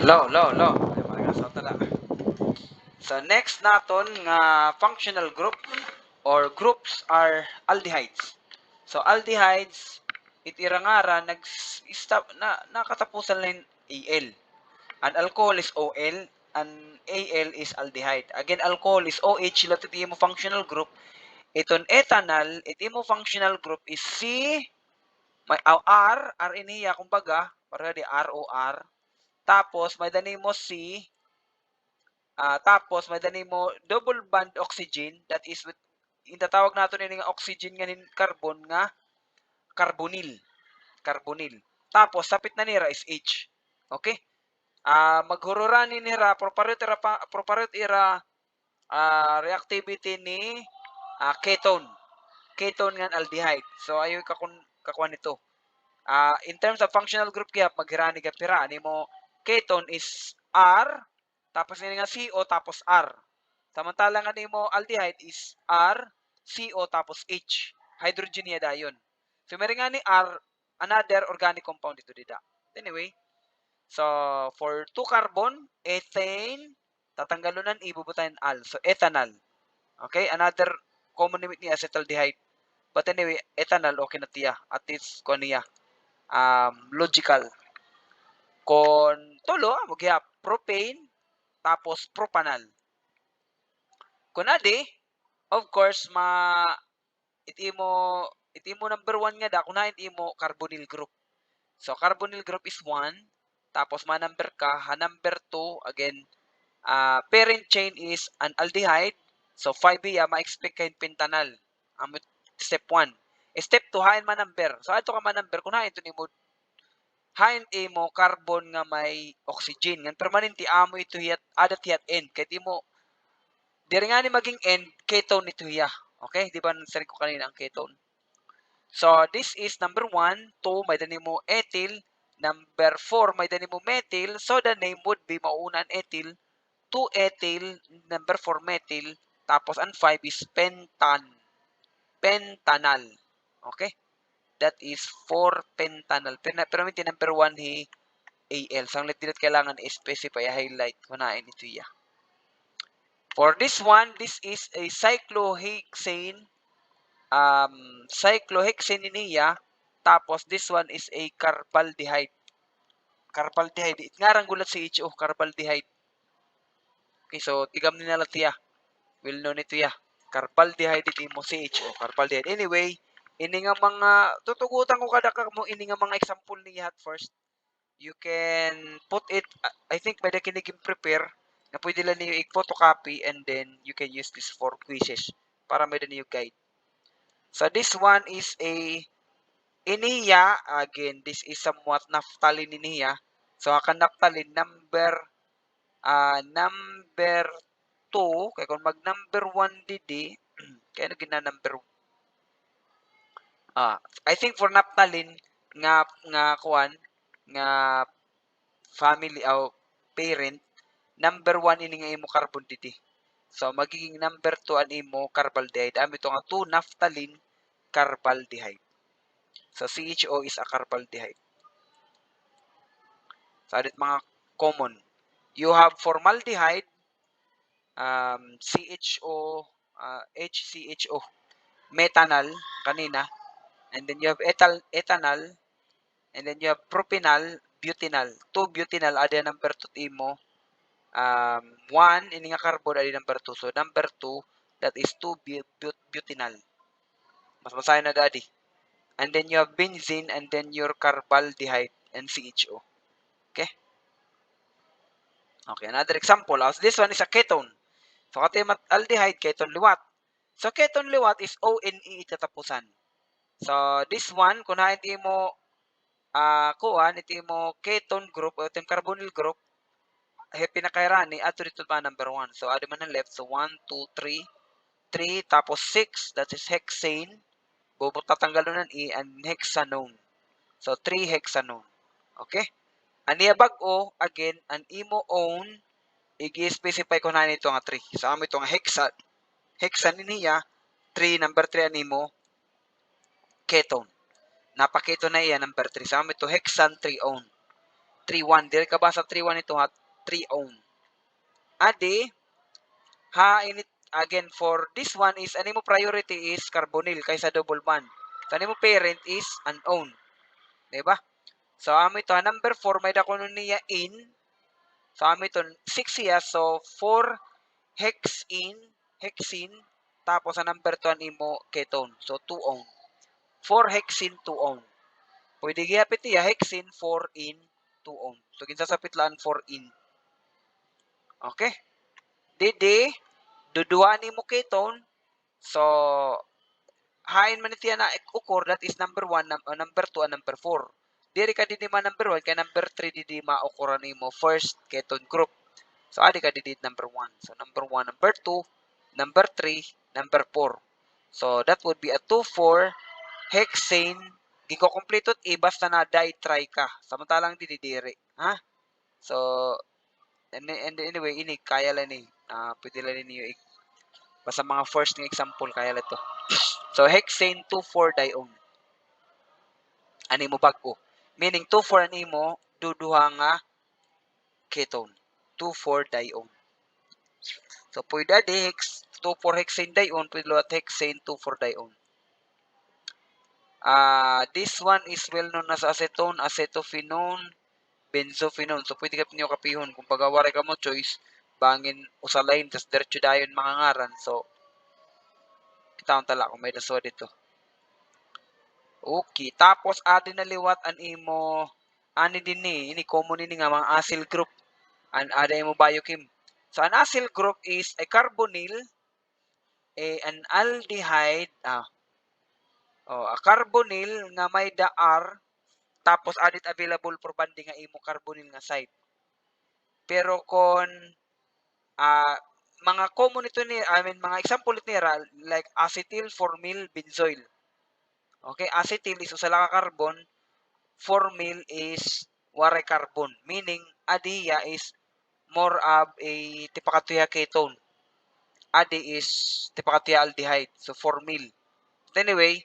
Lo. Sa tala. So next naton nga functional group or groups are aldehydes. So aldehydes itira nga ra nag-stop na nakatapusan lang Al. An alcohol is OL, an Al is aldehyde. Again, alcohol is OH, sila iti mo functional group. Iton ethanol, iti mo functional group is C, may R iniya kumbaga, para di ROR. Tapos may dani mo C, tapos may dani mo double bond oxygen, that is with intatawag nato ni nga oxygen nga nin carbon nga carbonyl. Tapos sapit na nira is H. Okay? Maghururanin nira proparot ira reactivity ni ketone. Ketone nga aldehyde. So ayo kakuan nito. In terms of functional group kaya maghirani ka pira ani mo ketone is R tapos ni nga CO tapos R. Samantala nga nimo aldehyde is R, CO tapos H. Hydrogen niya dayon. So meron nga ni R another organic compound ito dida. Anyway, so for 2 carbon, ethane, tatanggalunan ibubutayan al. So ethanol. Okay, another common name ni acetaldehyde. But anyway, ethanol okay na tiya. At least ko niya logical. Kon tulo magya propane tapos propanol. Kun adi, of course iti mo number 1 nga da kunain iti mo carbonyl group. So carbonyl group is 1, tapos number ka, number 2 again parent chain is an aldehyde. So 5 ya ma-expect kay pentanol. Step 1. Step 2 hain number. So ato ka number kun hain to nimo hain imo carbon nga may oxygen. Ngan permanente amo ito hiyat adat hiyat end kay imo diri nga ni maging end ketone ito hiya. Okay? Di ba nasabi ko kanina ang ketone? So, this is number 1, 2, may dani mo ethyl. Number 4, may dani mo methyl. So, the name would be maunan ethyl, 2 ethyl, number 4 methyl, tapos ang 5 is pentanal. Okay? That is 4 pentanal. Pero may number 1 hi AL. So, ang litinat kailangan i-specify, highlight, kunain ito iya. For this one, this is a cyclohexane cyclohexane niya, tapos this one is a carbaldehyde. Ngarang gulat si HO, carbaldehyde. Okay, so tigam ni nalat tiya. Will know nito ya. Carbaldehyde iti mo CHO, carbaldehyde. Anyway, ini nga mga tutugutan ko kada mo ini nga mga example niya at first. You can put it, I think by the kinigim prepare, na pwede lang niyo i-photocopy and then you can use this for quizzes para may niyo guide. So this one is a iniya, again, this is somewhat naphthalene iniya. So, akan naphthalene, number 2, kaya kung mag number 1 didi, kaya naging na number I think for naphthalene, nga kuan, nga family o parent, number 1 ini nga imo carbon didi. So, magiging number 2 ang imo carbaldehyde. Ito nga 2 naphthalene carbaldehyde. So, CHO is a carbaldehyde. So, adit mga common. You have formaldehyde, CHO, HCHO, methanol, kanina. And then you have ethanol. And then you have propanol, butanol. 2 butanol, ada number 2 mo. 1, ini nga carbon, ada number 2. So, number 2, that is 2 butanol. Mas masahin na dadi. And then you have benzene, and then your carbaldehyde, and CHO. Okay? Okay, another example. This one is a ketone. So, katimat aldehyde, ketone liwat. So, ketone liwat is ONE itatapusan. So, this one, kung hindi mo kuhan, iti mo ketone group, o itong carbonyl group, pinakairani, ato dito pa number 1. So, adi man ang left. So, 1, 2, 3, 3, tapos 6, that is hexane. Tatanggal nun and hexanone. So, 3 hexanone. Okay? Aniya bag-o, again, an imo own, i-specify ko na nito nga 3. So, amo ito nga hexane niya, 3, number 3 animo, ketone. Napaketone na iya, number 3. So, amo ito hexane 3 own. 3-1. Dire ka ba sa 3-1 ito ha? 3 ohm. Adi, ha, init, again, for this one is, ano mo priority is carbonyl kaysa double bond. So, ano mo parent is unknown. Diba? So, amo ito, number 4, may dakunon niya in. So, amo ito, 6 siya. So, 4 hexene, tapos ang number 2 imo ketone. So, 2 ohm. 4 hexene, 2 ohm. Pwede gihapit niya, hexene, 4 in, 2 ohm. So, ginsasapit lang 4 in. Okay? Didi, duduan nimo ketone. So, hain man itiya na ukor, that is number 1, number 2, and number 4. Diri ka didi ma number 1, kaya number 3 didi maukuran nimo first ketone group. So, adi ka didi number 1. So, number 1, number 2, number 3, number 4. So, that would be a 2,4 hexane. Giko kompletot ibas na ditry ka. Samantalang didi diri. Ha? So, and anyway, ini kaya lang ni. Pwede lang ninyo basta mga first ng example kaya lang to. So, hexane 2,4 dione. Ani mo bag-o. Meaning 2,4 ani mo duduha nga ketone. 2,4 dione. So, pwede adi 2,4 hexane dione, pwede lot hexane 2,4 dione. This one is well known as acetone, acetophenone, benzophenone. So, pwede ka pinyo kapihon. Kung pagawari ka mo choice, bangin usalain, tas diretso dayon mga ngaran. So, kita tala kung may daswa dito. Okay. Tapos, adi na liwat an imo, ani din ni, ini common ini nga mga acyl group. An ada imo biochem. So, an acyl group is a carbonyl, an aldehyde, a carbonyl nga may R, tapos adit available for bonding nga imo carbonyl nga site. Pero kon mga common ito ni, mga example ito ni like acetyl formyl benzoyl. Okay, acetyl is usa ka carbon, formyl is waray carbon, meaning adiya is more of a tipakatuya ketone. Adi is tipakatuya aldehyde, so formyl. But anyway,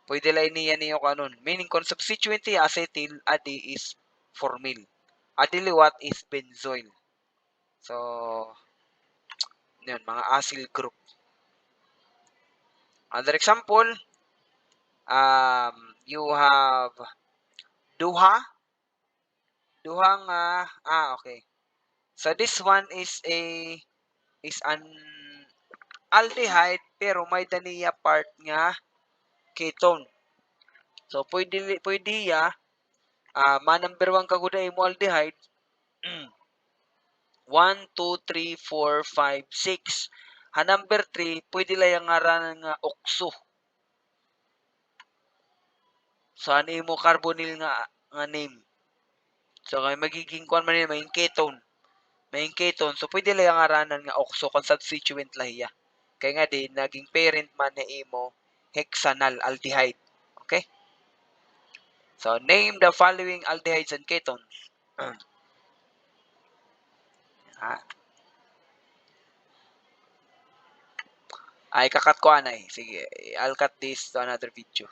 pwede lang niya niyo kanon. Meaning kung substituent niya acetyl, adi is formyl. Adi liwat is benzoyl. So, yun, mga acyl group. Another example, you have duha. Duha nga, okay. So, this one is an aldehyde, pero may daniya part nga ketone. So, pwede ya, number 1 kaguda mo aldehyde, 1, 2, 3, 4, 5, 6. Ha number 3, pwede lang yung ngaran nga okso. So, ano mo carbonyl nga name. So, kaya magiging kuan man yun, may ketone. May ketone. So, pwede lang yung ngaranan nga okso kung substituent lahiya. Kaya nga din, naging parent man na imo hexanal aldehyde. Okay? So, name the following aldehydes and ketones. Ay, kakat ko anay. Sige, I'll cut this to another video.